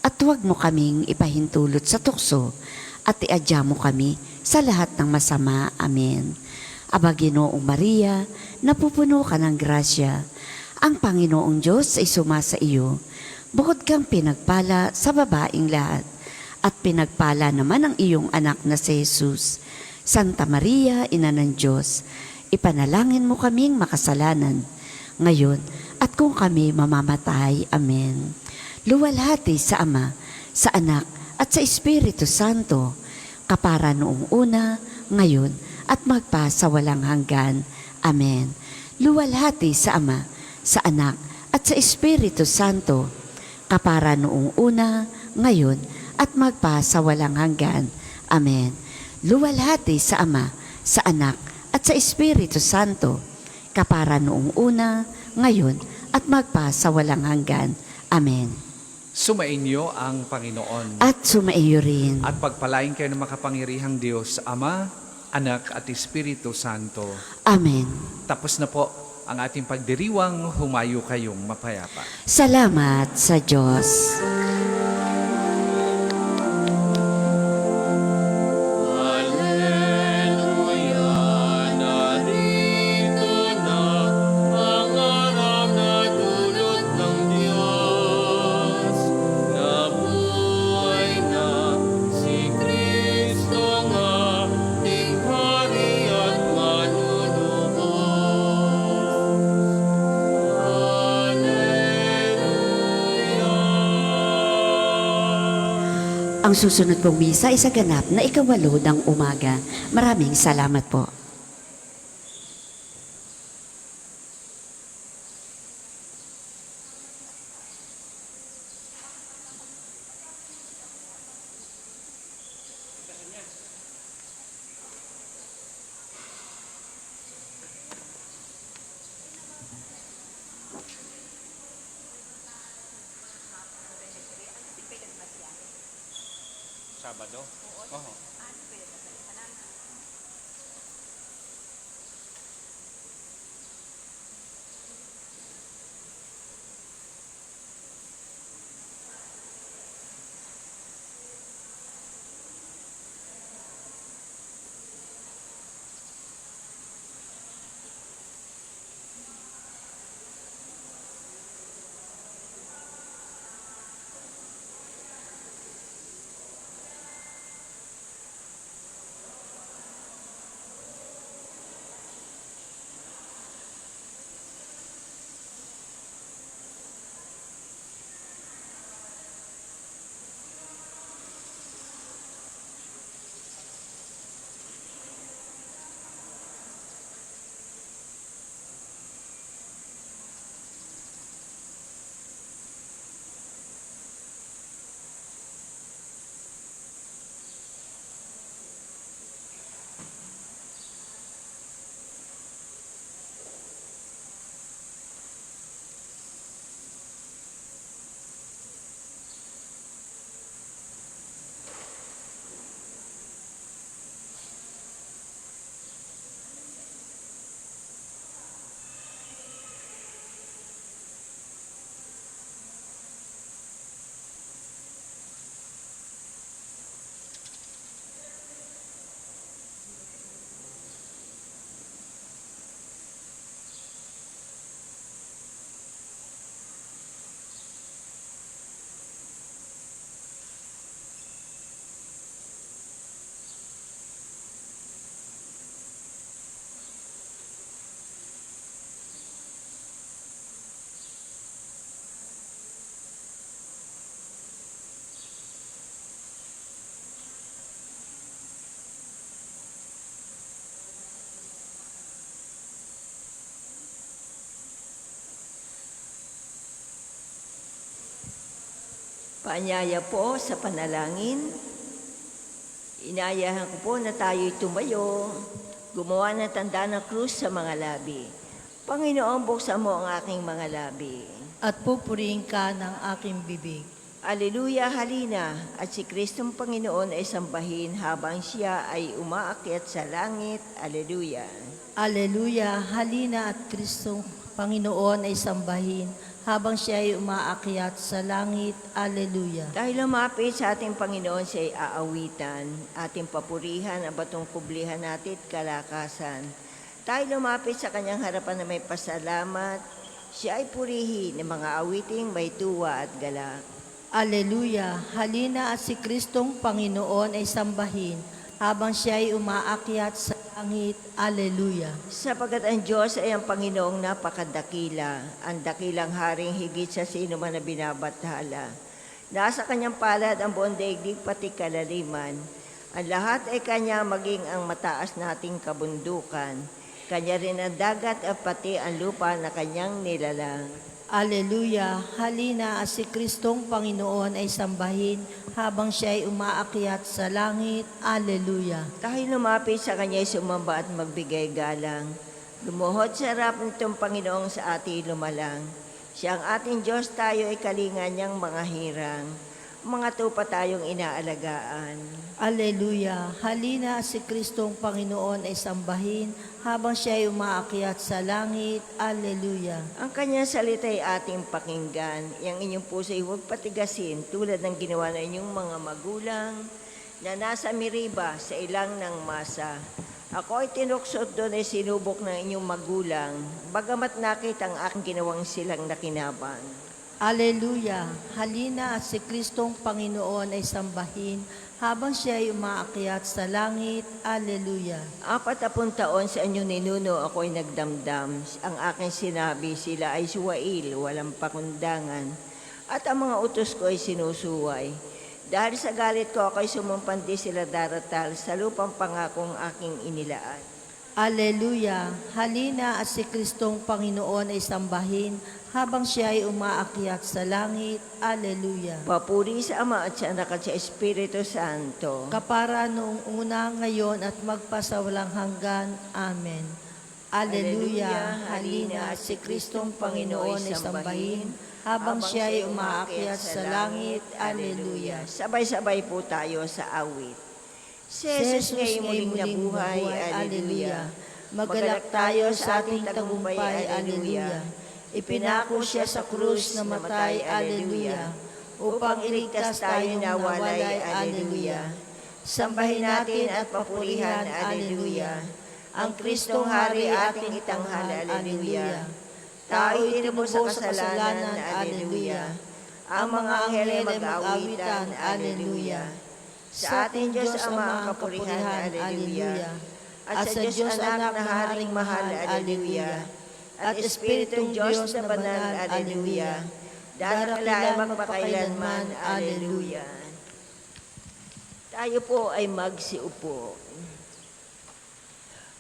at huwag mo kaming ipahintulot sa tukso at iadya mo kami sa lahat ng masama. Amen. Aba Ginoong Maria, napupuno ka ng grasya. Ang Panginoong Diyos ay sumasa iyo. Bukod kang pinagpala sa babaing lahat, at pinagpala naman ang iyong anak na si Jesus. Santa Maria, Ina ng Diyos, ipanalangin mo kaming makasalanan, ngayon at kung kami mamamatay. Amen. Luwalhati sa Ama, sa Anak, at sa Espiritu Santo, kapara noong una, ngayon, at magpa sa walang hanggan. Amen. Luwalhati sa Ama, sa Anak, at sa Espiritu Santo, kapara noong una, ngayon, at magpa sa walang hanggan. Amen. Luwalhati sa Ama, sa Anak, at sa Espiritu Santo, kapara noong una, ngayon, at magpa sa walang hanggan. Amen. Sumainyo ang Panginoon. At sumaiyo rin. At pagpalain kayo ng makapangyarihang Diyos, Ama, Anak at Espiritu Santo. Amen. Tapos na po ang ating pagdiriwang, humayo kayong mapayapa. Salamat sa Diyos. Hallelujah, narito na ang araw na dulot ng Diyos. Nabuhay na si Kristo ng ating Hari at manunubos. Hallelujah. Ang susunod pong misa ay sa ganap na 8 ng umaga. Maraming salamat po. Sabado? Oo. Paanyaya po sa panalangin. Inayahan ko po na tayo'y tumayo, gumawa ng tanda ng krus sa mga labi. Panginoon, buksan mo ang aking mga labi. At pupurihin ka ng aking bibig. Aleluya, halina, at si Kristong Panginoon ay sambahin habang siya ay umaakyat sa langit. Aleluya. Aleluya, halina at Kristong Panginoon ay sambahin habang siya ay umaakyat sa langit. Aleluya. Dahil lumapit sa ating Panginoon siya ay aawitan, ating papurihan ang batong kublihan natin at kalakasan. Dahil lumapit sa kanyang harapan na may pasalamat, siya ay purihin ng mga awiting may tuwa at galak. Aleluya, halina at si Kristong Panginoon ay sambahin habang siya ay umaakyat sa langit. Aleluya. Sapagkat ang Diyos ay ang Panginoong napakadakila, ang dakilang haring higit sa sino man na binabathala. Nasa kanyang palad ang buong daigdig pati kalaliman. Ang lahat ay kanya maging ang mataas nating kabundukan. Kanya rin ang dagat at pati ang lupa na kanyang nilalang. Aleluya, halina at si Kristong Panginoon ay sambahin habang siya ay umaakyat sa langit. Aleluya. Dahil lumapit sa kanya ay sumamba at magbigay galang. Lumuhod sa harap nitong Panginoong sa ating lumalang. Siya ang ating Diyos, tayo ay kalinga niyang mga hirang. Mga tupa tayong inaalagaan. Aleluya, halina at si Kristong Panginoon ay sambahin habang siya ay umaakyat sa langit. Aleluya. Ang kanyang salita ay ating pakinggan. Yang inyong puso ay huwag patigasin tulad ng ginawa ng inyong mga magulang na nasa Meriba sa ilang ng masa. Ako ay tinuksot doon ay sinubok ng inyong magulang, bagamat nakita ang aking ginawang silang nakinabang. Aleluya, halina at si Kristong Panginoon ay sambahin habang siya ay umaakyat sa langit. Aleluya. 40 taon sa inyong ninuno ako ay nagdamdam. Ang aking sinabi, sila ay suwail, walang pakundangan. At ang mga utos ko ay sinusuway. Dahil sa galit ko ako ay sumumpandi sila daratal sa lupang pangakong aking inilaan. Aleluya, halina at si Kristong Panginoon ay sambahin habang siya ay umaakyat sa langit. Aleluya. Papuri sa Ama at sa Anak at sa Espiritu Santo. Kapara noong una, ngayon at magpasawalang hanggan. Amen. Aleluya, halina at si Kristong Panginoon ay sambahin habang siya ay umaakyat sa langit. Aleluya. Sabay-sabay po tayo sa awit. Si Jesus ngayong muling nabuhay. Aleluya. Magalak tayo sa ating tagumpay. Aleluya. Ipinako siya sa krus na matay. Aleluya. Upang iligtas tayong nawalay. Aleluya. Sambahin natin at papurihan. Aleluya. Ang Kristong Hari ating itanghal. Aleluya. Tao'y tinubos sa kasalanan. Aleluya. Ang mga anghel ay mag-aawitan. Aleluya. Sa ating Diyos Ama ang kapurihan. Aleluya. At sa Diyos Anak na Haring mahal. Aleluya. At Espiritong Diyos na banal. Aleluya. Darakila ay magpakailanman. Aleluya. Tayo po ay magsiupo.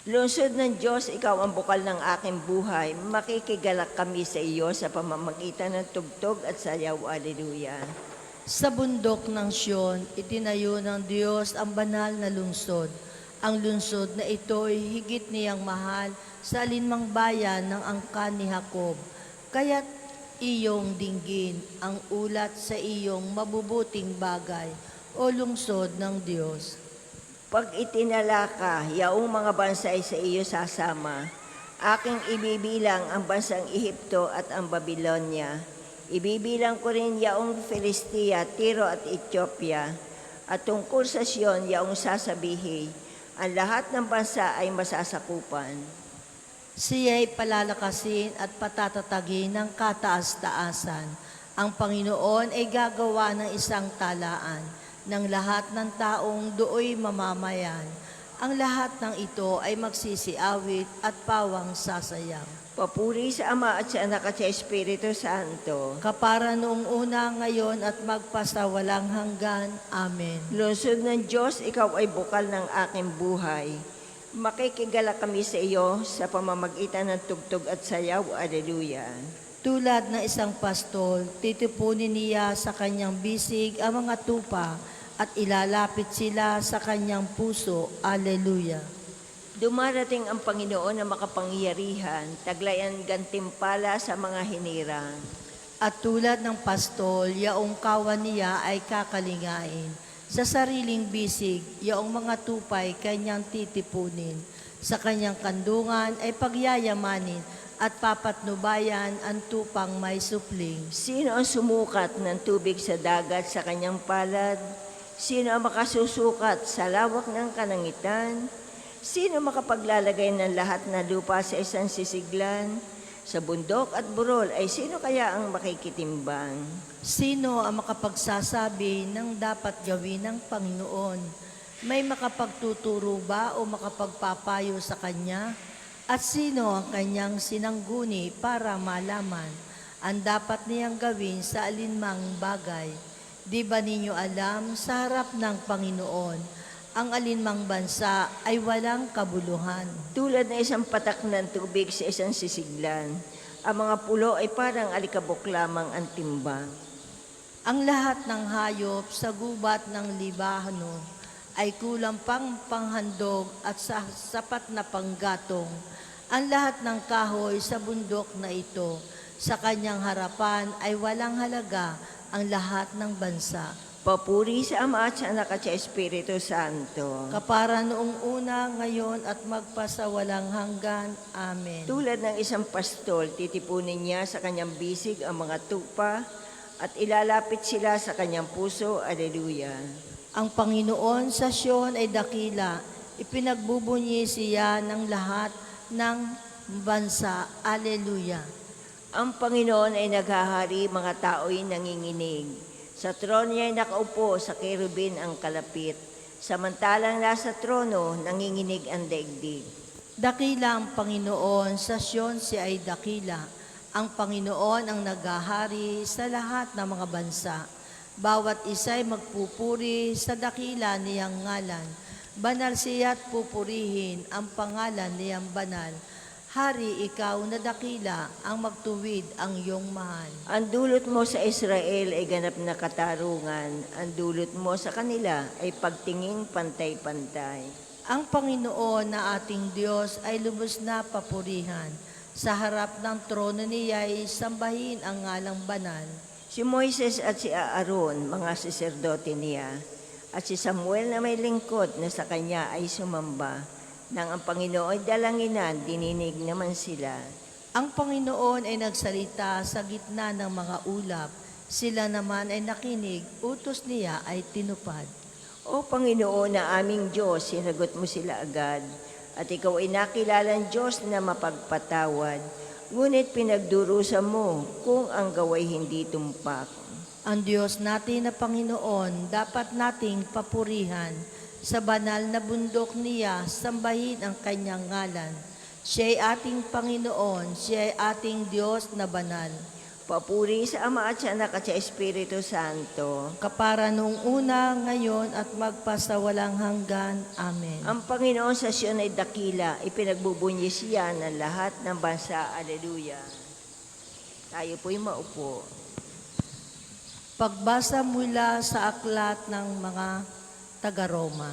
Lungsod ng Diyos, ikaw ang bukal ng aking buhay. Makikigalak kami sa iyo sa pamamagitan ng tugtog at sayaw. Aleluya. Sa bundok ng Siyon, itinayo ng Diyos ang banal na lungsod. Ang lungsod na ito ay higit niyang mahal sa alinmang bayan ng angkan ni Jacob. Kaya't iyong dinggin ang ulat sa iyong mabubuting bagay, o lungsod ng Diyos. Pag itinala ka, yaong mga bansa ay sa iyo sasama. Aking ibibilang ang bansang Ehipto at ang Babilonya. Ibibilang ko rin yaong Filistia, Tiro at Ethiopia. At tungkol sa Sion, yaong sasabihin, ang lahat ng bansa ay masasakupan. Siya'y palalakasin at patatatagin ng kataas-taasan. Ang Panginoon ay gagawa ng isang talaan ng lahat ng taong dooy mamamayan. Ang lahat ng ito ay magsisiawit at pawang sasayang. Papuri sa Ama at sa Anak at sa Espiritu Santo. Kapara noong una, ngayon at magpasawalang hanggan. Amen. Lungsod ng Diyos, ikaw ay bukal ng aking buhay. Makikigalak kami sa iyo sa pamamagitan ng tugtog at sayaw. Aleluya. Tulad ng isang pastol, titipunin niya sa kanyang bisig ang mga tupa at ilalapit sila sa kanyang puso. Alleluia. Dumarating ang Panginoon na makapangyarihan, taglayan gantimpala sa mga hinirang. At tulad ng pastol, yaong kawan niya ay kakalingain. Sa sariling bisig, yaong mga tupay kanyang titipunin. Sa kanyang kandungan ay pagyayamanin at papatnubayan ang tupang may supling. Sino ang sumukat ng tubig sa dagat sa kanyang palad? Sino ang makasusukat sa lawak ng kanangitan? Sino makapaglalagay ng lahat na lupa sa isang sisiglan? Sa bundok at burol ay sino kaya ang makikitimbang? Sino ang makapagsasabi ng dapat gawin ng Panginoon? May makapagtuturo ba o makapagpapayo sa Kanya? At sino ang Kanyang sinangguni para malaman ang dapat niyang gawin sa alinmang bagay? Di ba ninyo alam sa harap ng Panginoon, ang alinmang bansa ay walang kabuluhan? Tulad ng isang patak ng tubig sa isang sisiglan, ang mga pulo ay parang alikabok lamang ang timbang. Ang lahat ng hayop sa gubat ng Libano ay kulang pang panghandog at sapat na panggatong. Ang lahat ng kahoy sa bundok na ito, sa kanyang harapan ay walang halaga ang lahat ng bansa. Papuri sa Ama at sa Anak at sa Espiritu Santo. Kapara noong una, ngayon at magpasawalang hanggan. Amen. Tulad ng isang pastol, titipunin niya sa kanyang bisig ang mga tupa at ilalapit sila sa kanyang puso. Alleluia. Ang Panginoon sa Siyon ay dakila, ipinagbubunyi siya ng lahat ng bansa. Alleluia. Ang Panginoon ay naghahari, mga tao'y nanginginig. Sa trono niya ay nakaupo, sa kerubin ang kalapit. Samantalang nasa trono, nanginginig ang daigdig. Dakila ang Panginoon, sa Siyon siya ay dakila. Ang Panginoon ang naghahari sa lahat ng mga bansa. Bawat isa'y magpupuri sa dakila niyang ngalan. Banal siya't pupurihin ang pangalan niyang banal. Hari, ikaw na dakila, ang magtuwid ang iyong mahal. Ang dulot mo sa Israel ay ganap na katarungan. Ang dulot mo sa kanila ay pagtinging pantay-pantay. Ang Panginoon na ating Diyos ay lubos na papurihan. Sa harap ng trono niya ay sambahin ang ngalang banal. Si Moises at si Aaron, mga saserdote niya, at si Samuel na may lingkod na sa kanya ay sumamba. Nang ang Panginoon ay dalanginan, dininig naman sila. Ang Panginoon ay nagsalita sa gitna ng mga ulap. Sila naman ay nakinig, utos niya ay tinupad. O Panginoon na aming Diyos, sinagot mo sila agad. At ikaw ay nakilalang Diyos na mapagpatawad. Ngunit pinagdurusa mo kung ang gaway hindi tumpak. Ang Diyos natin na Panginoon, dapat nating papurihan. Sa banal na bundok niya, sambahin ang kanyang ngalan. Siya'y ating Panginoon, siya'y ating Diyos na banal. Papuri sa Ama at sa Anak at sa Espiritu Santo. Kapara noong una, ngayon at magpasawalang hanggan. Amen. Ang Panginoon sa Siyon ay dakila, ipinagbubunyi siya ng lahat ng bansa. Alleluia. Tayo po'y maupo. Pagbasa mula sa aklat ng mga taga-Roma.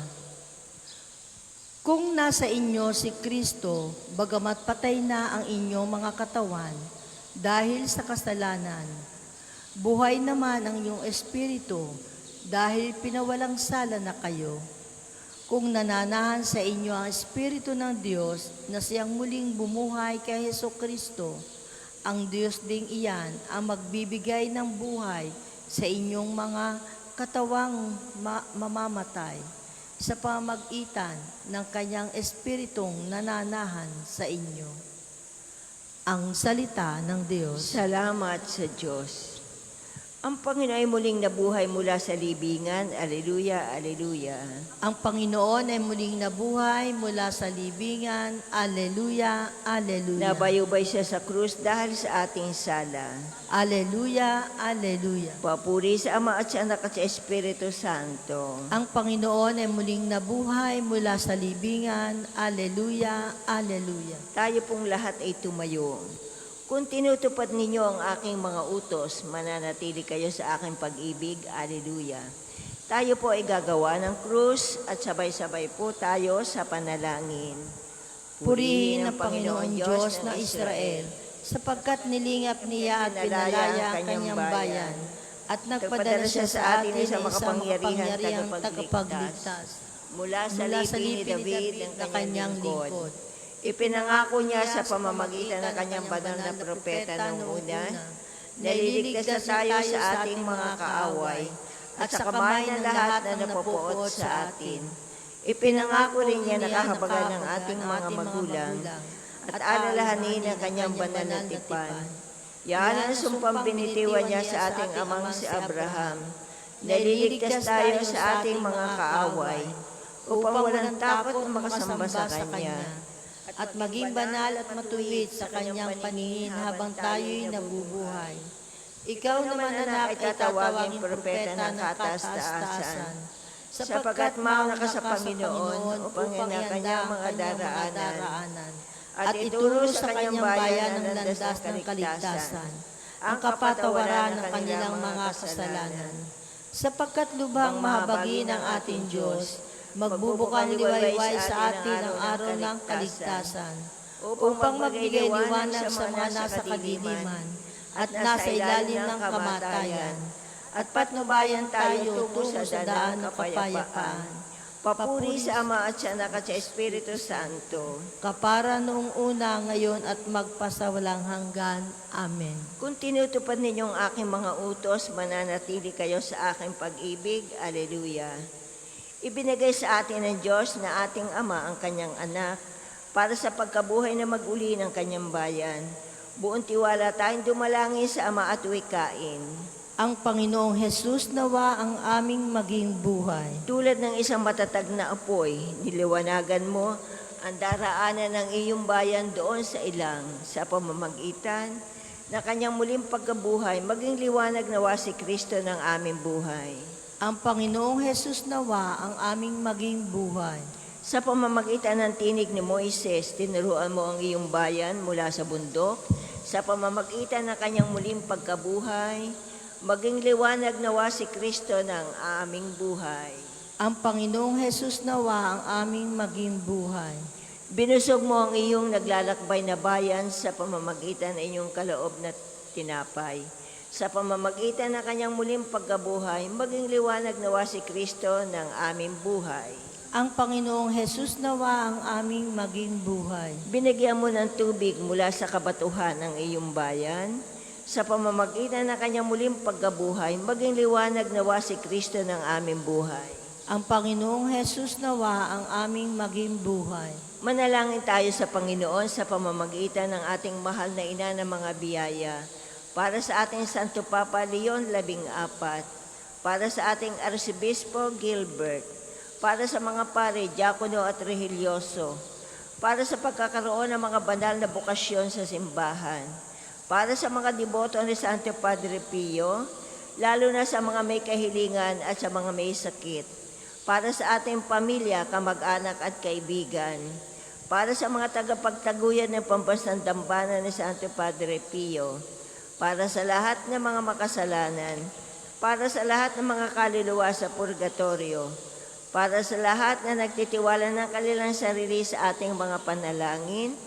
Kung nasa inyo si Kristo, bagamat patay na ang inyong mga katawan dahil sa kasalanan, buhay naman ang iyong espiritu dahil pinawalang sala na kayo. Kung nananahan sa inyo ang espiritu ng Diyos na siyang muling bumuhay kay Jesucristo, ang Diyos ding iyan ang magbibigay ng buhay sa inyong mga katawang mamamatay sa pamagitan ng kanyang espiritong nananahan sa inyo. Ang salita ng Diyos. Salamat sa Diyos. Ang Panginoon ay muling nabuhay mula sa libingan. Alleluia, alleluia. Ang Panginoon ay muling nabuhay mula sa libingan. Alleluia, alleluia. Nabayubay siya sa krus dahil sa ating sala. Alleluia, alleluia. Papuri sa Ama at sa Anak at sa Espiritu Santo. Ang Panginoon ay muling nabuhay mula sa libingan. Alleluia, alleluia. Tayo pong lahat ay tumayo. Kung tinutupad ninyo ang aking mga utos, mananatili kayo sa aking pag-ibig. Alleluia. Tayo po ay gagawa ng krus at sabay-sabay po tayo sa panalangin. Purihin ang Panginoon Diyos ng Israel, sapagkat nilingap niya at pinalaya ang kanyang bayan, at nagpadala siya sa atin ng isang makapangyarihang tagapagligtas Mula sa lipi ni David ng kanyang lingkod. Ipinangako niya sa pamamagitan ng kanyang banal na propeta noong una, naliligtas tayo sa ating mga kaaway at sa kamay ng lahat na napupuot sa atin. Ipinangako rin niya na kahabagan ng ating mga magulang at alalahanin ang kanyang banal na tipan. Yan ang sumpang binitiwan niya sa ating amang si Abraham. Naliligtas tayo sa ating mga kaaway upang walang takot na makasamba sa kanya at maging banal at matuwid sa kanyang paningin habang tayo'y nabubuhay. Ikaw naman, anak, ay tatawagin propeta ng kataas-taasan, sapagkat mauna ka sa Panginoon upang ang kanyang mga daraanan, at ituro sa kanyang bayan ang landas ng kaligtasan, ang kapatawaran ng kanilang mga kasalanan. Sapagkat lubhang mahabagin ang ating Diyos, magbubukang liwayway sa atin ang araw ng kaligtasan, upang magbigay liwanag sa mga nasa kadiliman at nasa ilalim ng kamatayan, at patnubayan tayo tungo sa daan ng kapayapaan. Papuri sa Ama at sa Anak at sa Espiritu Santo, kapara noong una, ngayon at magpasawalang hanggan. Amen. Kung tinutupad ninyong aking mga utos, mananatili kayo sa aking pag-ibig. Alleluia. Ibinigay sa atin ng Diyos na ating Ama ang kanyang anak para sa pagkabuhay na mag-uli ng kanyang bayan. Buong tiwala tayong dumalangin sa Ama at wikain. Ang Panginoong Hesus nawa ang aming maging buhay. Tulad ng isang matatag na apoy, niliwanagan mo ang daraanan ng iyong bayan doon sa ilang sa pamamagitan na kanyang muling pagkabuhay, maging liwanag nawa si Kristo ng aming buhay. Ang Panginoong Hesus nawa ang aming maging buhay. Sa pamamagitan ng tinig ni Moises, tinuruan mo ang iyong bayan mula sa bundok. Sa pamamagitan ng kanyang muling pagkabuhay, maging liwanag nawa si Kristo ng aming buhay. Ang Panginoong Hesus nawa ang aming maging buhay. Binusog mo ang iyong naglalakbay na bayan sa pamamagitan ng iyong kaloob na tinapay. Sa pamamagitan ng kanyang muling pagkabuhay, maging liwanag nawa si Kristo ng aming buhay. Ang Panginoong Hesus nawa ang aming maging buhay. Binigyan mo ng tubig mula sa kabatuhan ng iyong bayan. Sa pamamagitan ng kanyang muling pagkabuhay, maging liwanag nawa si Kristo ng aming buhay. Ang Panginoong Hesus nawa ang aming maging buhay. Manalangin tayo sa Panginoon sa pamamagitan ng ating mahal na ina ng mga biyaya, para sa ating Santo Papa Leon 14, para sa ating Arcibispo Gilbert, para sa mga pare, diakono at religyoso, para sa pagkakaroon ng mga banal na bukasyon sa simbahan, para sa mga deboto ni Santo Padre Pio, lalo na sa mga may kahilingan at sa mga may sakit, para sa ating pamilya, kamag-anak at kaibigan, para sa mga tagapagtaguyod ng Pambansang Dambana ni Santo Padre Pio, para sa lahat ng mga makasalanan, para sa lahat ng mga kaluluwa sa purgatorio, para sa lahat na nagtitiwala ng kanilang sarili sa ating mga panalangin,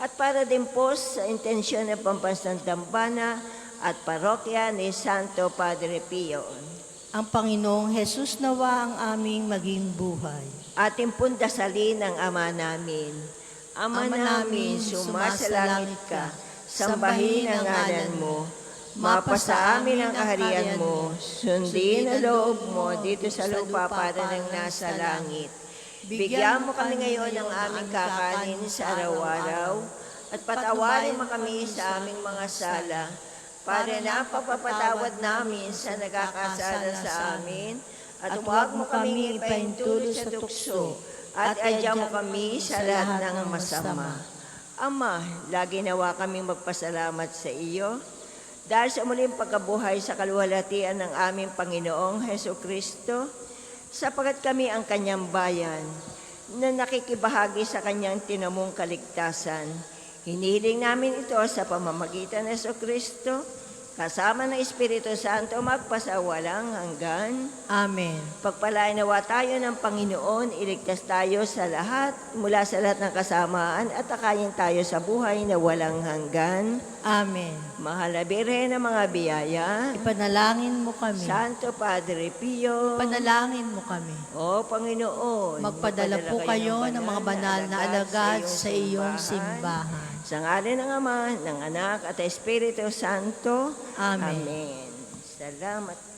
at para din po sa intensyon ng Pambansang Dambana at parokya ni Santo Padre Pio. Ang Panginoong Hesus nawa ang aming maging buhay. Ating pundasalin ang Ama namin. Ama namin, sumasalangit ka, sambahin ang ngalan mo, mapasa amin ang kaharian mo, sundin ang loob mo dito sa lupa para ng nasa langit. Bigyan mo kami ngayon ng aming kakanin sa araw-araw, at patawarin mo kami sa aming mga sala, para na papapatawad namin sa nagkakasala sa amin, at huwag mo kami ipahintulo sa tukso, at adya mo kami sa lahat ng masama. Ama, lagi nawa kaming magpasalamat sa iyo dahil sa muling pagkabuhay sa kaluwalhatian ng aming Panginoong Hesukristo, sapagat kami ang kanyang bayan na nakikibahagi sa kanyang tinamong kaligtasan. Hinihiling namin ito sa pamamagitan ng Kristo, kasama ng Espiritu Santo magpasawalang hanggan. Amen. Pagpalain nawa tayo ng Panginoon, iligtas tayo sa lahat, mula sa lahat ng kasamaan at takayin tayo sa buhay na walang hanggan. Amen. Mahal na Birhen ng mga biyaya, Ipanalangin mo kami. Santo Padre Pio, Panalangin mo kami. O Panginoon, Magpadala po kayo ng mga banal na alagad sa iyong simbahan. Sa ngalan ng Ama, ng Anak at Espiritu Santo. Amen. Amen. Salamat